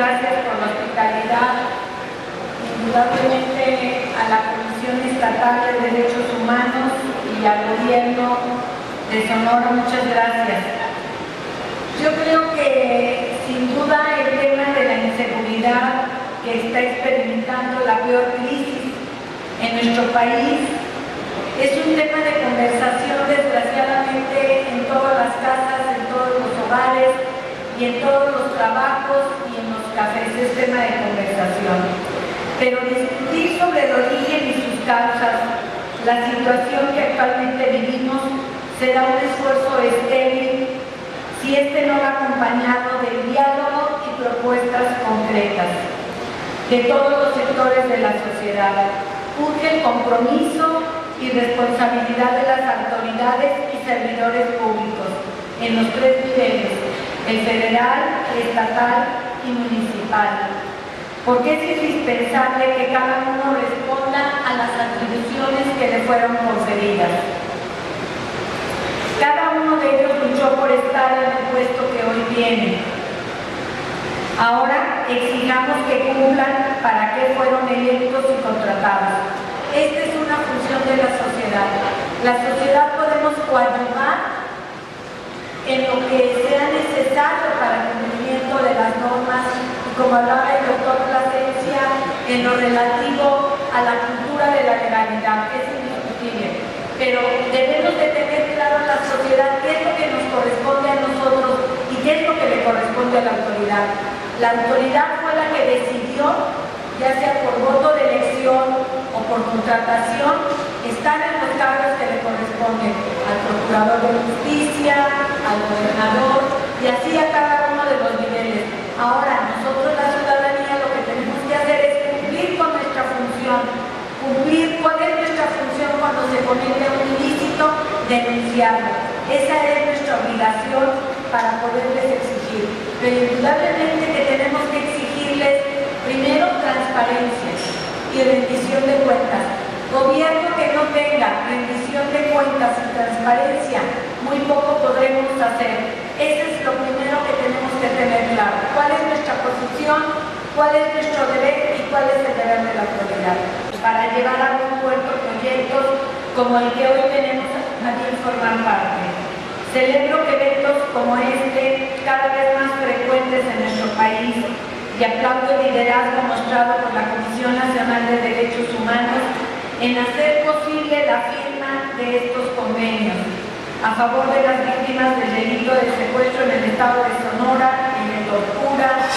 gracias por la hospitalidad. Indudablemente a la Comisión Estatal de Derechos Humanos y al Gobierno de Sonora, muchas gracias. Yo creo que sin duda el tema de la inseguridad que está experimentando la peor crisis en nuestro país es un tema de conversación, desgraciadamente, en todas las casas, en todos los hogares y en todos los trabajos y en los cafés. Es tema de conversación. Pero discutir sobre el origen y sus causas, la situación que actualmente vivimos, será un esfuerzo estéril si este no va acompañado de diálogo y propuestas concretas de todos los sectores de la sociedad. Urge el compromiso y responsabilidad de las autoridades y servidores públicos en los tres niveles, el federal, el estatal y municipal, porque es indispensable que cada uno responda a las atribuciones que le fueron conferidas. Cada uno de ellos luchó por estar en el puesto que hoy tiene. Ahora exijamos que cumplan para qué fueron electos y contratados. Esta es una función de la sociedad. La sociedad podemos coadyuvar en lo que sea necesario para el cumplimiento de las normas, y como hablaba el doctor Plasencia, en lo relativo a la cultura de la legalidad, que es indiscutible. Pero debemos de tener claro a la sociedad qué es lo que nos corresponde a nosotros y qué es lo que le corresponde a la autoridad. La autoridad fue la que decidió, ya sea por voto de elección o por contratación, estar en los cargos que le corresponden al procurador de justicia, al gobernador y así a cada uno de los niveles. Ahora, nosotros la ciudadanía lo que tenemos que hacer es cumplir con nuestra función, cumplir cuál es nuestra función cuando se comete un ilícito, denunciarlo. Esa es nuestra obligación para poderles exigir. Pero indudablemente que tenemos que exigirles primero transparencia y rendición de cuentas. Gobierno que no tenga rendición de cuentas y transparencia, muy poco podremos hacer. Eso es lo primero que tenemos que tener claro. ¿Cuál es nuestra posición? ¿Cuál es nuestro deber? ¿Y cuál es el deber de la autoridad? Para llevar a buen puerto proyectos como el que hoy tenemos a bien formar parte. Celebro que eventos como este, cada vez más frecuentes en nuestro país, y aplaudo el liderazgo mostrado por la Comisión Nacional de Derechos Humanos en hacer posible la firma de estos convenios a favor de las víctimas del delito de secuestro en el estado de Sonora y de tortura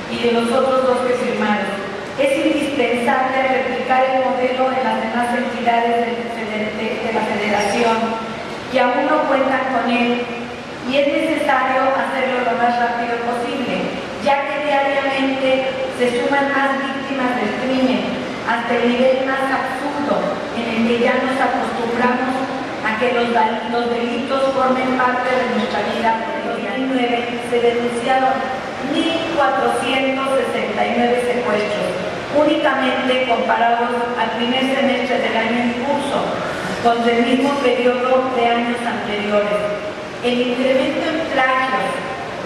y de los otros dos que firmaron. Es indispensable replicar el modelo en las demás entidades de la Federación que aún no cuentan con él, y es necesario hacerlo lo más rápido posible, ya que diariamente se suman más víctimas del crimen, hasta el nivel más absurdo en el que ya nos acostumbramos a que los delitos formen parte de nuestra vida cotidiana. En 2009 se denunciaron 1.469 secuestros, únicamente comparados al primer semestre del año en curso, contra el mismo periodo de años anteriores. El incremento en plagios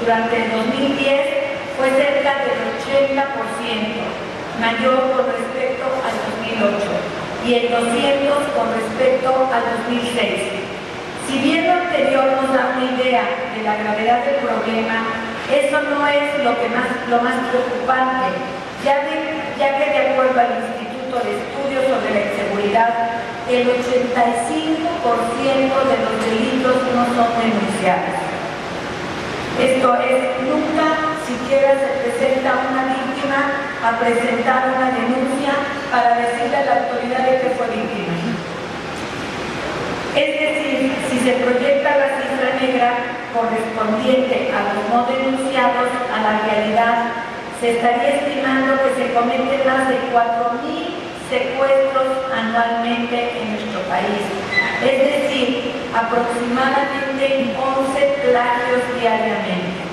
durante el 2010 fue cerca del 80%, mayor con respecto al 2008, y el 200% con respecto al 2006. Si bien lo anterior nos da una idea de la gravedad del problema, eso no es lo más preocupante, ya que de acuerdo al Instituto de Estudios sobre la Inseguridad, el 85% de los delitos no son denunciados. Esto es, nunca siquiera se presenta una víctima a presentar una denuncia para decirle a la autoridad de que fue víctima. Es decir, si se proyecta la cifra negra correspondiente a los no denunciados a la realidad, se estaría estimando que se cometen más de 4.000 secuestros anualmente en nuestro país, es decir, aproximadamente 11 plagios diariamente.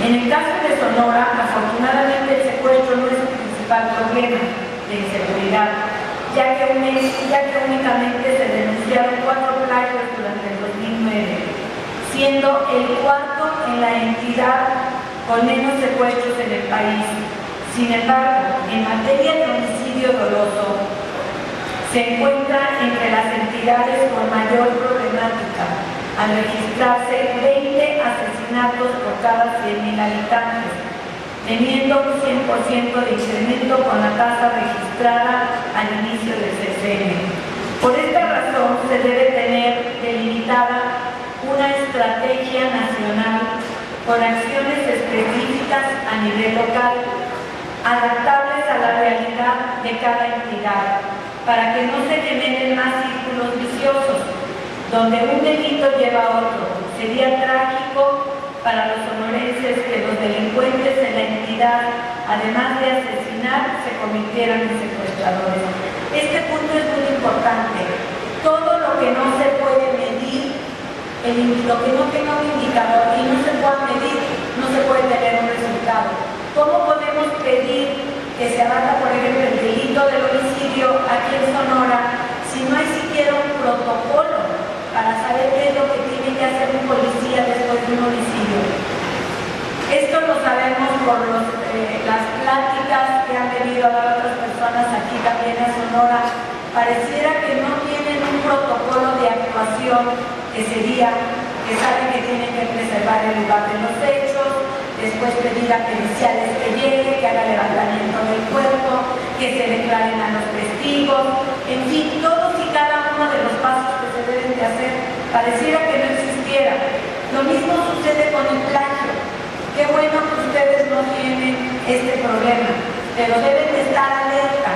En el caso de Sonora, afortunadamente el secuestro no es el principal problema de inseguridad, ya que únicamente se denunciaron 4 plagios durante el 2009, siendo el cuarto en la entidad con menos secuestros en el país. Sin embargo, en materia de homicidio doloso, se encuentra entre las entidades con mayor problemática, al registrarse 20 asesinatos por cada 100.000 habitantes, teniendo un 100% de incremento con la tasa registrada al inicio del sexenio. Por esta razón, se debe tener delimitada una estrategia nacional con acciones específicas a nivel local, adaptables a la realidad de cada entidad, para que no se generen más círculos viciosos, donde un delito lleva a otro. Sería trágico para los sonorenses que los delincuentes en la entidad, además de asesinar, se convirtieran en secuestradores. Este punto es muy importante. Todo lo que no se puede medir, lo que no tenga un indicador y no se pueda medir, no se puede tener un resultado. ¿Cómo podemos pedir que se abata, por ejemplo, el delito del homicidio aquí en Sonora si no hay siquiera un protocolo para saber qué es lo que tiene que hacer un policía después de un homicidio? Esto lo sabemos por las pláticas que han venido a dar otras personas aquí también a Sonora. Pareciera que no tienen un protocolo de actuación, que sería que saben que tienen que preservar el lugar de los hechos, después pedir a periciales que lleguen, que hagan levantamiento del cuerpo, que se declaren a los testigos, en fin, todos y cada uno de los pasos que se deben de hacer, pareciera que no existiera. Lo mismo sucede con el plagio. Qué bueno que ustedes no tienen este problema, pero deben de estar alerta,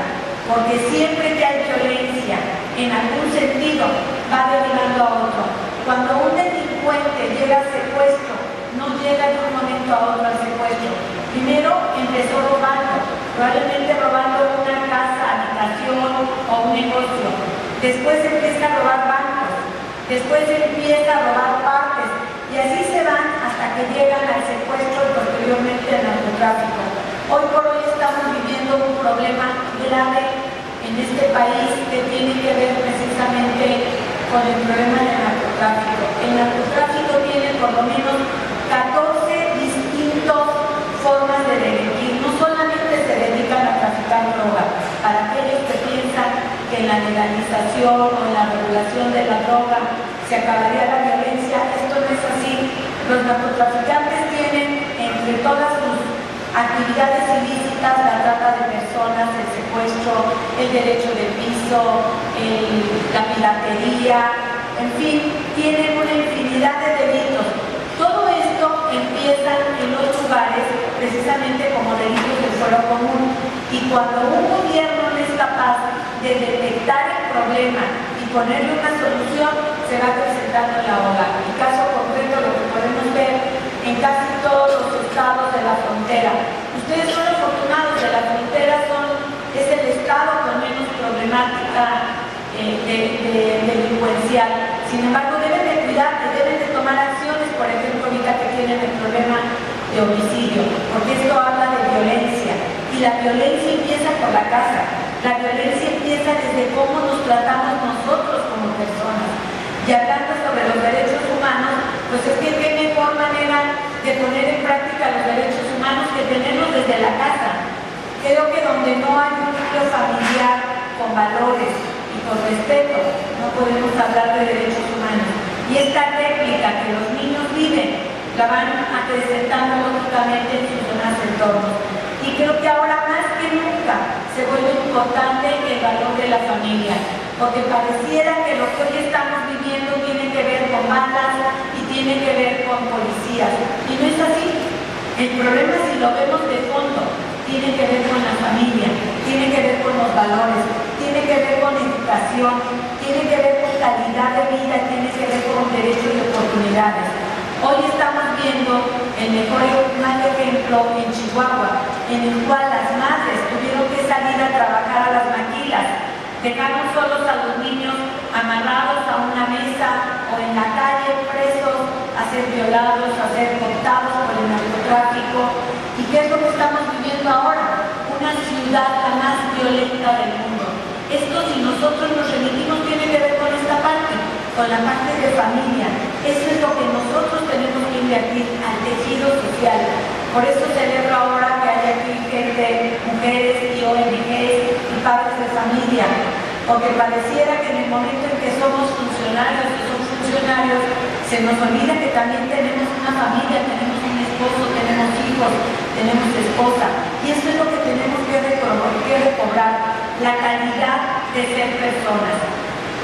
porque siempre que hay violencia, en algún sentido, va derivando a otro. Cuando un delincuente llega al secuestro, no llega de un momento a otro al secuestro. Primero empezó robando, probablemente robando una casa, habitación o un negocio. Después empieza a robar bancos, después empieza a robar partes y así se van hasta que llegan al secuestro y posteriormente al narcotráfico. Hoy por hoy estamos viviendo un problema grave en este país que tiene que ver precisamente con el problema del narcotráfico. El narcotráfico tiene por lo menos 14 distintas formas de delinquir. No solamente se dedican a traficar droga. Para aquellos que piensan que en la legalización o en la regulación de la droga se acabaría la violencia, esto no es así. Los narcotraficantes tienen entre todas sus actividades ilícitas la trata de personas, el secuestro, el derecho de piso, la piratería, en fin, tienen una infinidad de delitos. Todo esto empieza en los lugares precisamente como delitos del fuero común, y cuando un gobierno no es capaz de detectar el problema y ponerle una solución, se va presentando en la ola. El caso concreto lo que podemos ver en casi todos los estados de la frontera. Ustedes son afortunados, de la frontera es el estado con menos problemática delincuencial. Sin embargo, deben de cuidarse, deben de tomar acciones, por ejemplo, ahorita que tienen el problema de homicidio, porque esto habla de violencia, y la violencia empieza por la casa. La violencia empieza desde cómo nos tratamos nosotros como personas. Y hablando sobre los derechos humanos, pues es que qué mejor manera de poner en práctica los derechos humanos que tenerlos desde la casa. Creo que donde no hay un núcleo familiar con valores y con respeto, no podemos hablar de derechos humanos. Y esta réplica que los niños viven, la van acrecentando lógicamente en sus demás entornos. Y creo que ahora más que nunca se vuelve importante el valor de la familia, porque pareciera que lo que hoy estamos viviendo tiene que ver con balas y tiene que ver con policías. Y no es así. El problema, si lo vemos de fondo, tiene que ver con la familia, tiene que ver con los valores, tiene que ver con educación, tiene que ver con calidad de vida, tiene que ver con derechos y oportunidades. Hoy estamos viendo el mejor ejemplo en Chihuahua, en el cual las madres tuvieron que salir a trabajar a las maquilas, dejaron solos a los niños amarrados a una mesa o en la calle presos a ser violados, a ser cooptados por el narcotráfico. ¿Y qué es lo que estamos viviendo ahora? Una ciudad la más violenta del mundo. Esto, si nosotros nos remitimos, tiene que ver con esta parte, con la parte de familia. Eso es lo que nosotros tenemos que invertir al tejido social. Por eso celebro ahora que hay aquí gente, mujeres y ONGs y padres de familia, porque pareciera que en el momento en que somos funcionarios o son funcionarios, se nos olvida que también tenemos una familia, tenemos un esposo, tenemos hijos, tenemos esposa, y eso es lo que tenemos que recobrar, la calidad de ser personas.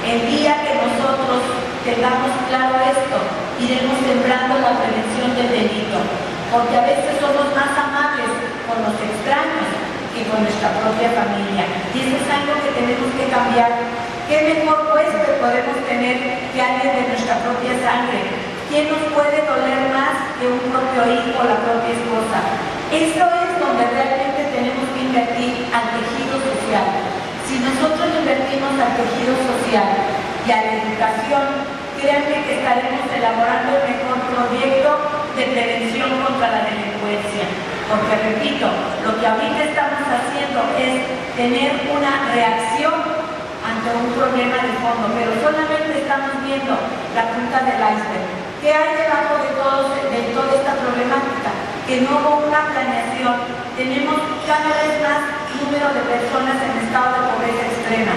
El día que nosotros tengamos claro esto, iremos sembrando la prevención del delito, porque a veces somos más amables con los extraños que con nuestra propia familia, y eso es algo que tenemos que cambiar. ¿Qué mejor pues que podemos tener que alguien de nuestra propia sangre? ¿Quién nos puede doler más que un propio hijo o la propia esposa? Eso es donde realmente tenemos que invertir al tejido social. Si nosotros invertimos al tejido social y a la educación, créanme que estaremos elaborando el mejor proyecto de prevención contra la delincuencia. Porque, repito, lo que ahorita estamos haciendo es tener una reacción ante un problema de fondo, pero solamente estamos viendo la punta del iceberg. ¿Qué hay debajo de toda esta problemática? Que no hubo una planeación. Tenemos cada vez más número de personas en estado de pobreza extrema.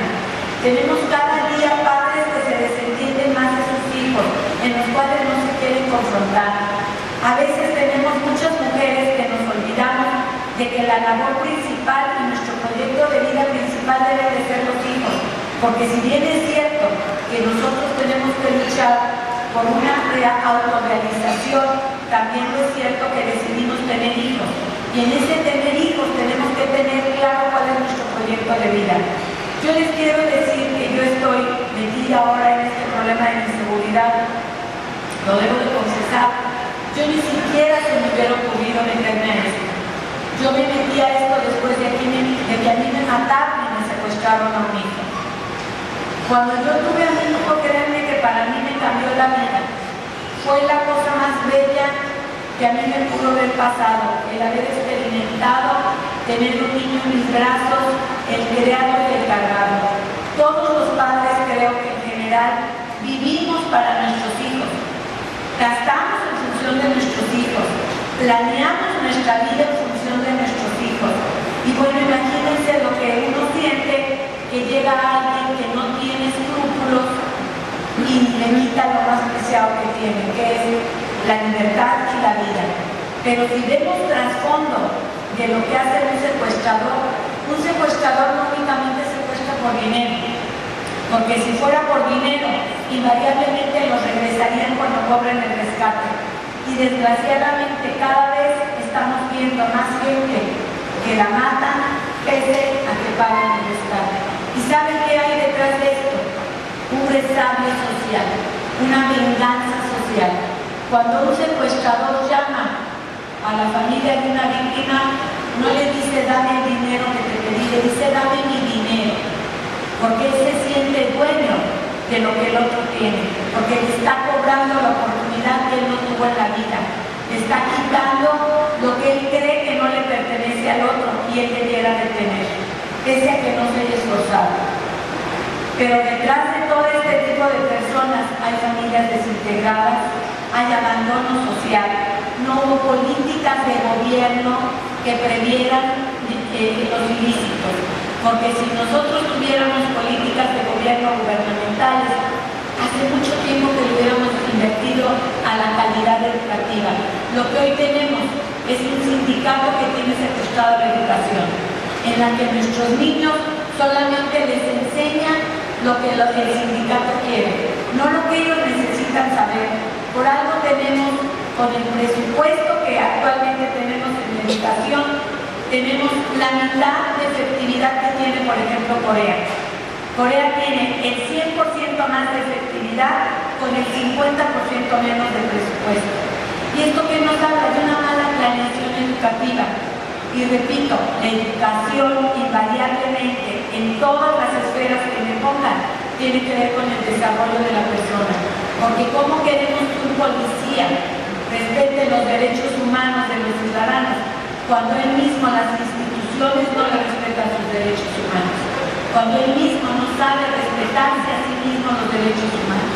Tenemos cada día padres que se desentienden más de sus hijos, en los cuales no se quieren confrontar. A veces tenemos muchas mujeres que nos olvidamos de que la labor principal y nuestro proyecto de vida principal deben de ser los hijos. Porque si bien es cierto que nosotros tenemos que luchar por una autorrealización, también es cierto que decidimos tener hijos. Y en ese tener hijos tenemos que tener claro cuál es nuestro proyecto de vida. Yo les quiero decir que yo estoy metida ahora en este problema de inseguridad, lo debo de confesar. Yo ni siquiera se me hubiera ocurrido meterme en esto. Yo me metí a esto después de que a mí me mataron y me secuestraron a un hijo. Cuando yo tuve a mi hijo, créanme que para mí me cambió la vida. Fue la cosa más bella que a mí me pudo haber pasado, el haber experimentado, tener un niño en mis brazos, el crearlo y el cargarlo. Todos los padres, creo que en general, vivimos para nuestros hijos. Gastamos en función de nuestros hijos, planeamos nuestra vida en función de nuestros hijos. Y bueno, imagínense lo que uno siente que llega alguien que no tiene escrúpulos y le quita lo más preciado que tiene, que es la libertad y la vida. Pero si vemos trasfondo de lo que hace un secuestrador no únicamente secuestra por dinero, porque si fuera por dinero, invariablemente los regresarían cuando cobren el rescate. Y desgraciadamente cada vez estamos viendo más gente que la matan, pese a que paguen el rescate. ¿Y saben qué hay detrás de esto? Un resabio social, una venganza social. Cuando un secuestrador llama a la familia de una víctima, no le dice dame el dinero que te pedí, le dice dame mi dinero, porque él se siente dueño de lo que el otro tiene, porque le está cobrando la oportunidad que él no tuvo en la vida, le está quitando lo que él cree que no le pertenece al otro y él debiera de tener, pese a que no se haya esforzado. Pero detrás de todo este tipo de personas hay familias desintegradas, hay abandono social, no hubo políticas de gobierno que previeran los ilícitos. Porque si nosotros tuviéramos políticas de gobierno gubernamentales, hace mucho tiempo que le hubiéramos invertido a la calidad educativa. Lo que hoy tenemos es un sindicato que tiene secuestrado la educación, en la que nuestros niños solamente les enseñan lo que el sindicato quiere, no lo que ellos necesitan saber. Por algo tenemos, con el presupuesto que actualmente tenemos en educación, tenemos la mitad de efectividad que tiene, por ejemplo, Corea. Corea tiene el 100% más de efectividad con el 50% menos de presupuesto. ¿Y esto qué nos habla? De una mala planeación educativa. Y repito, la educación invariablemente en todas las esferas que me pongan tiene que ver con el desarrollo de la persona. Porque ¿cómo queremos que un policía respete los derechos humanos de los ciudadanos cuando él mismo, las instituciones, no le respetan sus derechos humanos? Cuando él mismo no sabe respetarse a sí mismo los derechos humanos.